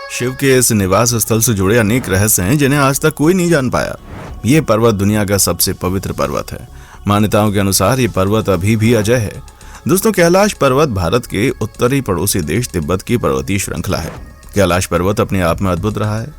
शिव के इस निवास स्थल से जुड़े अनेक रहस्य हैं जिन्हें आज तक कोई नहीं जान पाया। ये पर्वत दुनिया का सबसे पवित्र पर्वत है। मान्यताओं के अनुसार ये पर्वत अभी भी अजय है। दोस्तों, कैलाश पर्वत भारत के उत्तरी पड़ोसी देश तिब्बत की पर्वतीय श्रृंखला है। कैलाश पर्वत अपने आप में अद्भुत रहा है।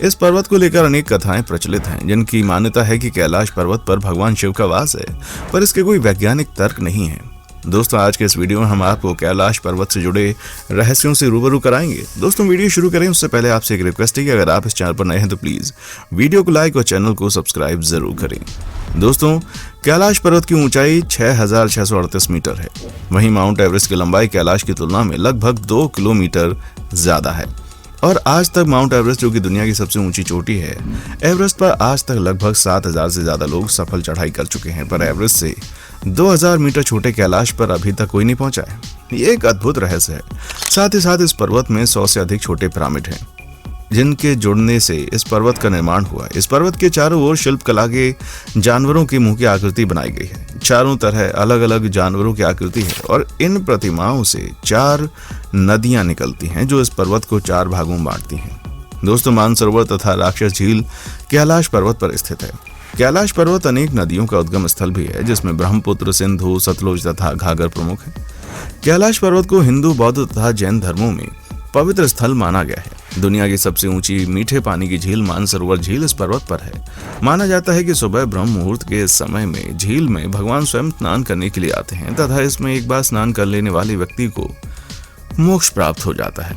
इस पर्वत को लेकर अनेक कथाएं प्रचलित हैं, जिनकी मान्यता है कि कैलाश पर्वत पर भगवान शिव का वास है, पर इसके कोई वैज्ञानिक तर्क नहीं है। दोस्तों, आज के इस वीडियो में हम आपको कैलाश पर्वत से जुड़े रहस्यों से रूबरू कराएंगे। दोस्तों, वीडियो शुरू करें उससे पहले आपसे एक रिक्वेस्ट है कि अगर आप इस चैनल पर नए हैं तो प्लीज वीडियो को लाइक और चैनल को सब्सक्राइब जरूर करें। दोस्तों, कैलाश पर्वत की ऊंचाई 6,638 मीटर है। वहीं माउंट एवरेस्ट की लंबाई कैलाश की तुलना में लगभग 2 किलोमीटर ज्यादा है। और आज तक माउंट एवरेस्ट, जो कि दुनिया की सबसे ऊंची चोटी है, एवरेस्ट पर आज तक लगभग 7,000 से ज्यादा लोग सफल चढ़ाई कर चुके हैं, पर एवरेस्ट से 2,000 मीटर छोटे कैलाश पर अभी तक कोई नहीं पहुंचा है। ये एक अद्भुत रहस्य है। साथ ही साथ इस पर्वत में 100 से अधिक छोटे पिरामिड हैं, जिनके जुड़ने से इस पर्वत का निर्माण हुआ। इस पर्वत के चारों ओर शिल्पकला के जानवरों के मुंह की आकृति बनाई गई है। चारों तरह अलग अलग जानवरों की आकृति है और इन प्रतिमाओं से 4 नदियां निकलती हैं, जो इस पर्वत को 4 भागों में बांटती हैं। दोस्तों, मानसरोवर तथा राक्षस झील कैलाश पर्वत पर स्थित है। कैलाश पर्वत अनेक नदियों का उद्गम स्थल भी है, जिसमें ब्रह्मपुत्र, सिंधु, सतलुज तथा घाघर प्रमुख है। कैलाश पर्वत को हिंदू, बौद्ध तथा जैन धर्मों में पवित्र स्थल माना गया है। दुनिया की सबसे ऊंची मीठे पानी की झील मानसरोवर झील इस पर्वत पर है। माना जाता है कि सुबह ब्रह्म मुहूर्त के समय में झील में भगवान स्वयं स्नान करने के लिए आते हैं तथा इसमें एक बार स्नान कर लेने वाले व्यक्ति को मोक्ष प्राप्त हो जाता है।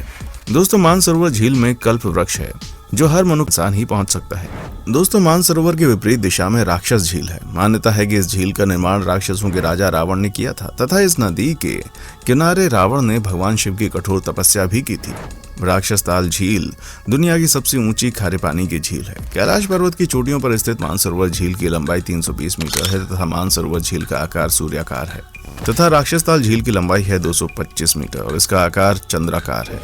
दोस्तों, मानसरोवर झील में कल्प वृक्ष है, जो हर मनुष्य इंसान ही पहुंच सकता है। दोस्तों, मानसरोवर के विपरीत दिशा में राक्षस झील है। मान्यता है कि इस झील का निर्माण राक्षसों के राजा रावण ने किया था तथा इस नदी के किनारे रावण ने भगवान शिव की कठोर तपस्या भी की थी। राक्षस ताल झील दुनिया की सबसे ऊंची खारे पानी की झील है। कैलाश पर्वत की चोटियों पर स्थित मानसरोवर झील की लंबाई 320 मीटर है तथा मानसरोवर झील का आकार सूर्याकार है तथा राक्षस ताल झील की लंबाई है 225 मीटर और इसका आकार चंद्राकार है।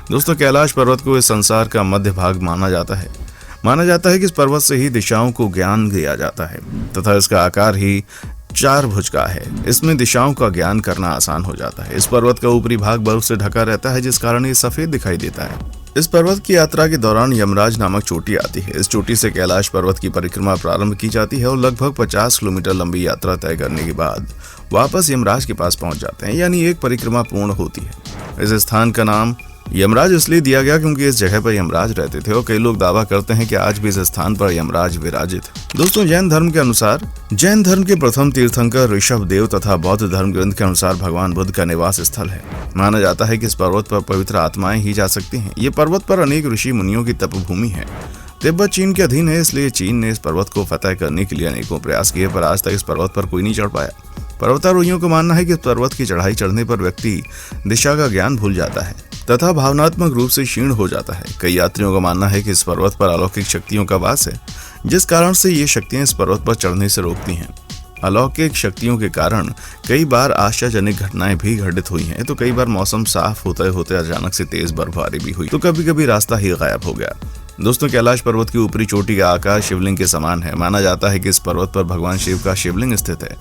दोस्तों, कैलाश पर्वत को इस संसार का मध्य भाग माना जाता है। माना जाता है कि इस पर्वत से ही दिशाओं को ज्ञान दिया जाता है तथा इसका आकार ही 4 भुज का है। इसमें दिशाओं का ज्ञान करना आसान हो जाता है। इस पर्वत का ऊपरी भाग बर्फ से ढका रहता है, जिस कारण ये सफेद दिखाई देता है। इस पर्वत की यात्रा के दौरान यमराज नामक चोटी आती है। इस चोटी से कैलाश पर्वत की परिक्रमा प्रारंभ की जाती है और लगभग 50 किलोमीटर लंबी यात्रा तय करने के बाद वापस यमराज के पास पहुंच जाते हैं, यानी एक परिक्रमा पूर्ण होती है। इस स्थान का नाम यमराज इसलिए दिया गया क्योंकि इस जगह पर यमराज रहते थे और कई लोग दावा करते हैं कि आज भी इस स्थान पर यमराज विराजित है। दोस्तों, जैन धर्म के अनुसार जैन धर्म के प्रथम तीर्थंकर ऋषभ देव तथा बौद्ध धर्म ग्रंथ के अनुसार भगवान बुद्ध का निवास स्थल है। माना जाता है कि इस पर्वत पर पवित्र आत्माएं ही जा सकती हैं। ये पर्वत पर अनेक ऋषि मुनियों की तपभूमि है। तिब्बत चीन के अधीन है, इसलिए चीन ने इस पर्वत को फतह करने के लिए अनेकों प्रयास किए, पर आज तक इस पर्वत पर कोई नहीं चढ़ पाया। पर्वतारोहियों का मानना है कि पर्वत की चढ़ाई चढ़ने पर व्यक्ति दिशा का ज्ञान भूल जाता है तथा भावनात्मक रूप से क्षीण हो जाता है। कई यात्रियों का मानना है कि इस पर्वत पर अलौकिक शक्तियों का वास है, जिस कारण से ये शक्तियां इस पर्वत पर चढ़ने से रोकती हैं। अलौकिक शक्तियों के कारण कई बार आश्चर्यजनक घटनाएं भी घटित हुई हैं। तो कई बार मौसम साफ होते होते अचानक से तेज बर्फबारी भी हुई, तो कभी कभी रास्ता ही गायब हो गया। दोस्तों, कैलाश पर्वत की ऊपरी चोटी का आकार शिवलिंग के समान है। माना जाता है कि इस पर्वत पर भगवान शिव का शिवलिंग स्थित है।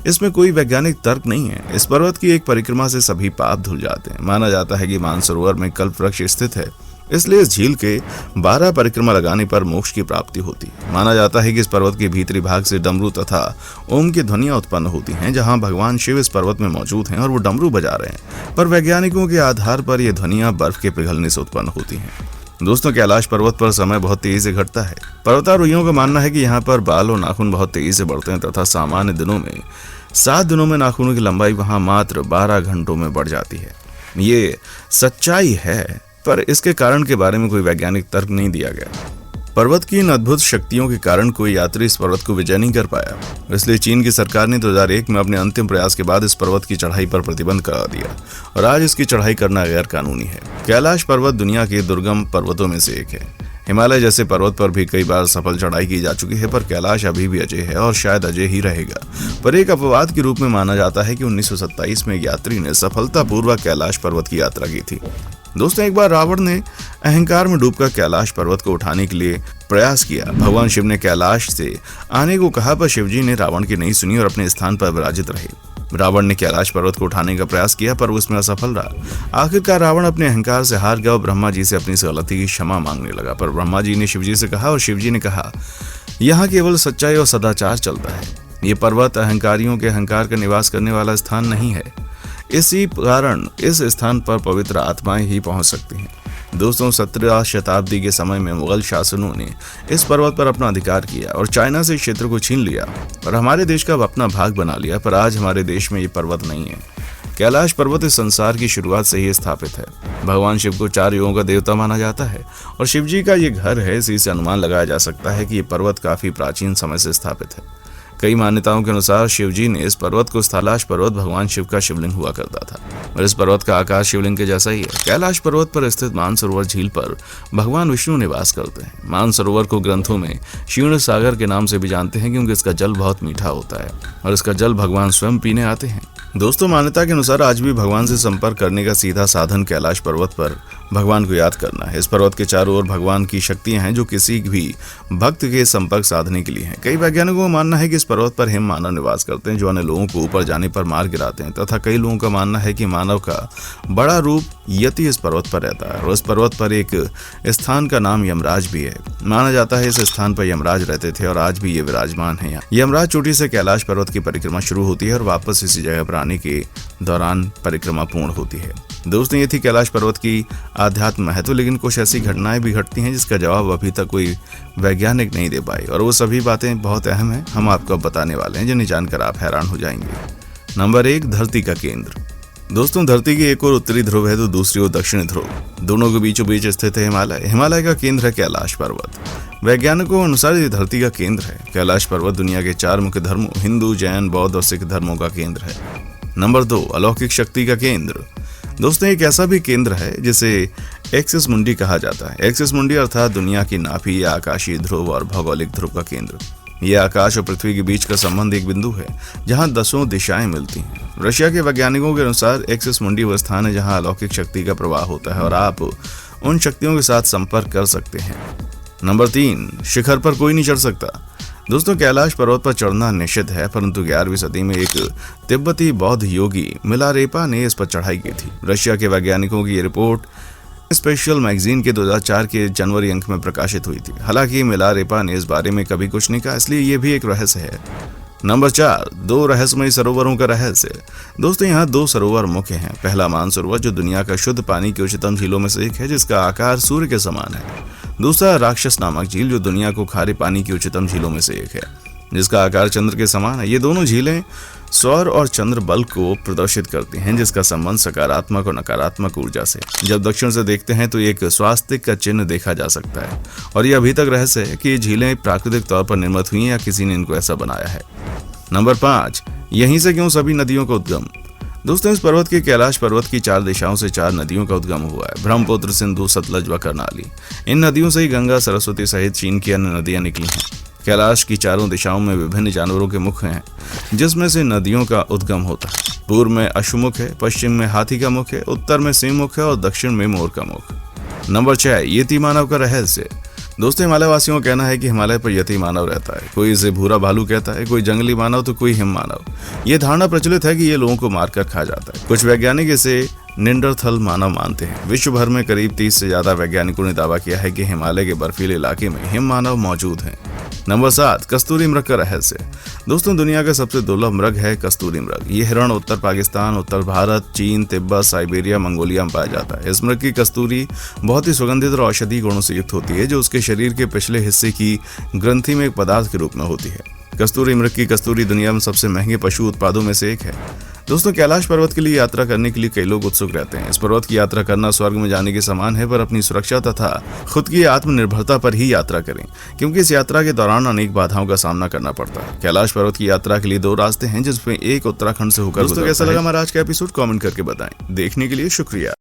इसमें कोई वैज्ञानिक तर्क नहीं है। इस पर्वत की एक परिक्रमा से सभी पाप धुल जाते हैं। माना जाता है कि मानसरोवर में कल्प वृक्ष स्थित है, इसलिए इस झील के 12 परिक्रमा लगाने पर मोक्ष की प्राप्ति होती है। माना जाता है कि इस पर्वत के भीतरी भाग से डमरू तथा ओम की ध्वनियां उत्पन्न होती हैं, जहां भगवान शिव इस पर्वत में मौजूद हैं और वो डमरू बजा रहे हैं, पर वैज्ञानिकों के आधार पर ये ध्वनियां बर्फ के पिघलने से उत्पन्न होती हैं। दोस्तों, कैलाश पर्वत पर समय बहुत तेजी से घटता है। पर्वतारोहियों का मानना है कि यहाँ पर बाल और नाखून बहुत तेजी से बढ़ते हैं तथा सामान्य दिनों में 7 दिनों में नाखूनों की लंबाई वहाँ मात्र 12 घंटों में बढ़ जाती है। ये सच्चाई है, पर इसके कारण के बारे में कोई वैज्ञानिक तर्क नहीं दिया गया। पर्वत की इन अद्भुत शक्तियों के कारण कोई यात्री इस पर्वत को विजय नहीं कर पाया, इसलिए चीन की सरकार ने 2001 में अपने अंतिम प्रयास के बाद इस पर्वत की चढ़ाई पर प्रतिबंध करा दिया और आज इसकी चढ़ाई करना गैर कानूनी है। कैलाश पर्वत दुनिया के दुर्गम पर्वतों में से एक है। हिमालय जैसे पर्वत पर भी कई बार सफल चढ़ाई की जा चुकी है, पर कैलाश अभी भी अजय है और शायद अजय ही रहेगा। पर एक अपवाद के रूप में माना जाता है कि 1927 में एक यात्री ने सफलतापूर्वक कैलाश पर्वत की यात्रा की थी। दोस्तों, एक बार रावण ने अहंकार में डूबकर कैलाश पर्वत को उठाने के लिए प्रयास किया। भगवान शिव ने कैलाश से आने को कहा, पर शिवजी ने रावण की नहीं सुनी और अपने स्थान पर विराजित रहे। रावण ने कैलाश पर्वत को उठाने का प्रयास किया पर उसमें असफल रहा। आखिरकार रावण अपने अहंकार से हार गया और ब्रह्मा जी से अपनी इस गलती की क्षमा मांगने लगा। पर ब्रह्मा जी ने शिवजी से कहा और शिवजी ने कहा, यहाँ केवल सच्चाई और सदाचार चलता है। ये पर्वत अहंकारियों के अहंकार का निवास करने वाला स्थान नहीं है। इसी कारण इस स्थान पर पवित्र आत्माएं ही पहुंच सकती हैं। दोस्तों, 17वीं शताब्दी के समय में मुगल शासकों ने इस पर्वत पर अपना अधिकार किया और चाइना से इस क्षेत्र को छीन लिया और हमारे देश का अपना भाग बना लिया। पर आज हमारे देश में ये पर्वत नहीं है। कैलाश पर्वत इस संसार की शुरुआत से ही स्थापित है। भगवान शिव को 4 युगों का देवता माना जाता है और शिव जी का ये घर है। इसी से अनुमान लगाया जा सकता है कि ये पर्वत काफी प्राचीन समय से स्थापित है। कई मान्यताओं के अनुसार शिवजी ने इस पर्वत को स्थलाश पर्वत भगवान शिव का शिवलिंग हुआ करता था और इस पर्वत का आकार शिवलिंग के जैसा ही है। कैलाश पर्वत पर स्थित मानसरोवर झील पर भगवान विष्णु निवास करते हैं। मानसरोवर को ग्रंथों में क्षीण सागर के नाम से भी जानते हैं क्योंकि इसका जल बहुत मीठा होता है और इसका जल भगवान स्वयं पीने आते हैं। दोस्तों, मान्यता के अनुसार आज भी भगवान से संपर्क करने का सीधा साधन कैलाश पर्वत पर भगवान को याद करना है। इस पर्वत के चारों ओर भगवान की शक्तियां हैं जो किसी भी भक्त के संपर्क साधने के लिए हैं। कई वैज्ञानिकों का मानना है कि इस पर्वत पर हिम मानव निवास करते हैं जो अन्य लोगों को ऊपर जाने पर मार गिराते हैं तथा कई लोगों का मानना है कि मानव का बड़ा रूप यति इस पर्वत पर रहता है और इस पर्वत पर एक स्थान का नाम यमराज भी है। माना जाता है इस स्थान पर यमराज रहते थे और आज भी ये विराजमान है। यमराज चोटी से कैलाश पर्वत की परिक्रमा शुरू होती है और वापस इसी जगह पर आने के दौरान परिक्रमा पूर्ण होती है। दोस्तों, ये थी कैलाश पर्वत की आध्यात्म महत्व, लेकिन कुछ ऐसी घटनाएं भी घटती हैं जिसका जवाब अभी तक कोई वैज्ञानिक नहीं दे पाई और वो सभी बातें बहुत अहम हैं। हम आपको अब बताने वाले हैं जिन्हें जानकर आप हैरान हो जाएंगे। नंबर 1, धरती का केंद्र। दोस्तों, धरती की एक ओर उत्तरी ध्रुव है तो दूसरी ओर दक्षिणी ध्रुव। दोनों के बीचों बीच स्थित है हिमालय। हिमालय का केंद्र है कैलाश पर्वत। वैज्ञानिकों के अनुसार ये धरती का केंद्र है। कैलाश पर्वत दुनिया के 4 मुख्य धर्मों हिंदू, जैन, बौद्ध और सिख धर्मों का केंद्र है। नंबर 2, अलौकिक शक्ति का केंद्र। दोस्तों, एक ऐसा भी केंद्र है जिसे एक्सिस मुंडी कहा जाता है। एक्सिस मुंडी अर्थात दुनिया की नाभि या आकाशीय ध्रुव और भौगोलिक ध्रुव का केंद्र। यह आकाश और पृथ्वी के बीच का संबंध एक बिंदु है जहां 10 दिशाएं मिलती हैं। रशिया के वैज्ञानिकों के अनुसार एक्सिस मुंडी वह स्थान है जहां अलौकिक शक्ति का प्रवाह होता है और आप उन शक्तियों के साथ संपर्क कर सकते हैं। नंबर 3, शिखर पर कोई नहीं चढ़ सकता। दोस्तों, कैलाश पर्वत पर चढ़ना निषिद्ध है परंतु 11वीं सदी में एक तिब्बती बौद्ध योगी मिलारेपा ने इस पर चढ़ाई की थी। रशिया के वैज्ञानिकों की ये रिपोर्ट स्पेशल मैगजीन के 2004 के जनवरी अंक में प्रकाशित हुई थी। हालांकि मिलारेपा ने इस बारे में कभी कुछ नहीं कहा, इसलिए ये भी एक रहस्य है। नंबर 4, 2 रहस्यमयी सरोवरों का रहस्य। दोस्तों, यहाँ 2 सरोवर मुख्य हैं। पहला मानसरोवर जो दुनिया का शुद्ध पानी की उच्चतम झीलों में से एक है जिसका आकार सूर्य के समान है। दूसरा राक्षस नामक झील जो दुनिया को खारे पानी की उच्चतम झीलों में से एक है जिसका आकार चंद्र के समान है। ये दोनों झीलें सौर और चंद्र बल को प्रदर्शित करती हैं जिसका संबंध सकारात्मक और नकारात्मक ऊर्जा से। जब दक्षिण से देखते हैं तो एक स्वास्तिक का चिन्ह देखा जा सकता है और यह अभी तक रहस्य है कि ये झीलें प्राकृतिक तौर पर निर्मित हुई हैं या किसी ने इनको ऐसा बनाया है। नंबर 5, यहीं से क्यों सभी नदियों का उद्गम। दोस्तों, इस पर्वत के कैलाश पर्वत की 4 दिशाओं से 4 नदियों का उद्गम हुआ है। ब्रह्मपुत्र, सिंधु, सतलज व कर्णाली। इन नदियों से ही गंगा, सरस्वती सहित चीन की अन्य नदियां निकली हैं। कैलाश की 4 दिशाओं में विभिन्न जानवरों के मुख हैं जिसमें से नदियों का उद्गम होता है। पूर्व में अश्वमुख है, पश्चिम में हाथी का मुख है, उत्तर में सिंह मुख है और दक्षिण में मोर का मुख। नंबर 6, यति मानव का रहस्य। दोस्तों, हिमालय वासियों का कहना है कि हिमालय पर यति मानव रहता है। कोई इसे भूरा भालू कहता है, कोई जंगली मानव तो कोई हिम मानव। ये धारणा प्रचलित है कि ये लोगों को मारकर खा जाता है। कुछ वैज्ञानिक इसे निंडरथल मानव मानते हैं। विश्व भर में करीब 30 से ज्यादा वैज्ञानिकों ने दावा किया है कि हिमालय के बर्फीले इलाके में हिम मानव मौजूद हैं। नंबर 7, कस्तूरी मृग का रहस्य। दोस्तों, दुनिया का सबसे दुर्लभ मृग है कस्तूरी मृग। ये हिरण उत्तर पाकिस्तान, उत्तर भारत, चीन, तिब्बत, साइबेरिया, मंगोलिया में पाया जाता है। इस मृग की कस्तूरी बहुत ही सुगंधित और औषधीय गुणों से युक्त होती है जो उसके शरीर के पिछले हिस्से की ग्रंथि में एक पदार्थ के रूप में होती है। कस्तूरी मृग की कस्तूरी दुनिया में सबसे महंगे पशु उत्पादों में से एक है। दोस्तों, कैलाश पर्वत के लिए यात्रा करने के लिए कई लोग उत्सुक रहते हैं। इस पर्वत की यात्रा करना स्वर्ग में जाने के समान है, पर अपनी सुरक्षा तथा खुद की आत्मनिर्भरता पर ही यात्रा करें क्योंकि इस यात्रा के दौरान अनेक बाधाओं का सामना करना पड़ता है। कैलाश पर्वत की यात्रा के लिए 2 रास्ते हैं जिसमें एक उत्तराखंड से होकर। दोस्तों, कैसा लगा हमारा आज का एपिसोड कमेंट करके बताएं। देखने के लिए शुक्रिया।